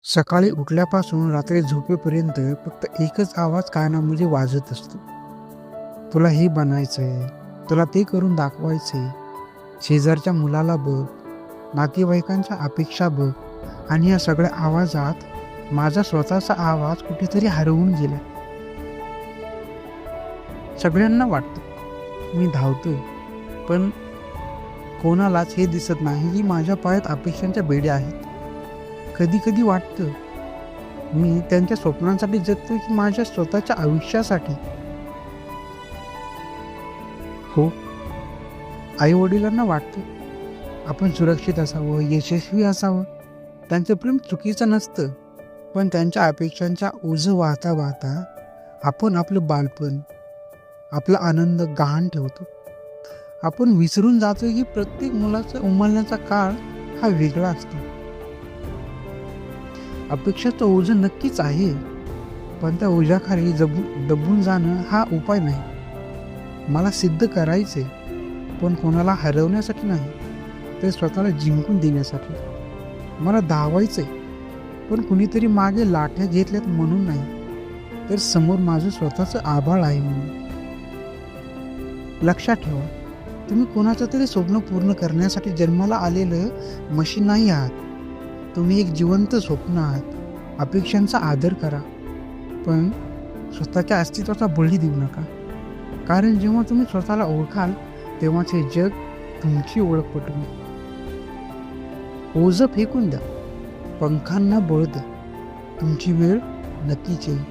सकाळी उठल्यापासून रात्री झोपेपर्यंत फक्त एकच आवाज कानामध्ये वाजत असतो. तुला हे बनायचंय, तुला ते करून दाखवायचंय. शेजारच्या मुलाला बघ, नातेवाईकांच्या अपेक्षा बघ आणि या सगळ्या आवाजात माझा स्वतःचा आवाज कुठेतरी हरवून गेला. सगळ्यांना वाटतं मी धावतोय, पण कोणालाच हे दिसत नाही की माझ्या पायात अपेक्षांच्या बेड्या आहेत. कधी कधी वाटतं मी त्यांच्या स्वप्नांसाठी जगतोय की माझ्या स्वतःच्या आयुष्यासाठी. हो, आई वडिलांना वाटतं आपण सुरक्षित असावं, यशस्वी असावं. त्यांचं प्रेम चुकीचं नसतं, पण त्यांच्या अपेक्षांच्या ओझं वाहता वाहता आपण आपलं बालपण, आपला आनंद गहाण ठेवतो. आपण विसरून जातोय की प्रत्येक मुलाचा उमलण्याचा काळ हा वेगळा असतो. अपेक्षाचं ओझं नक्कीच आहे, पण त्या ओझ्याखाली दबून जाणं हा उपाय नाही. मला सिद्ध करायचे, पण कोणाला हरवण्यासाठी नाही, तर स्वतःला जिंकून देण्यासाठी. मला धावायचंय, पण कुणीतरी मागे लाठ्या घेतल्यात म्हणून नाही, तर समोर माझं स्वतःचं आभाळ आहे म्हणून. लक्षात ठेवा, तुम्ही कोणाचं तरी स्वप्न पूर्ण करण्यासाठी जन्माला आलेलं मशीन नाही आहात. तुम्ही एक जिवंत स्वप्न आहात. अपेक्षांचा आदर करा, पण स्वतःच्या अस्तित्वाचा बळी देऊ नका. कारण जेव्हा तुम्ही स्वतःला ओळखाल, तेव्हाच हे जग तुमची ओळख पटवेल. ओझं फेकून द्या, पंखांना बळ द्या. तुमची वेळ नक्कीच येईल.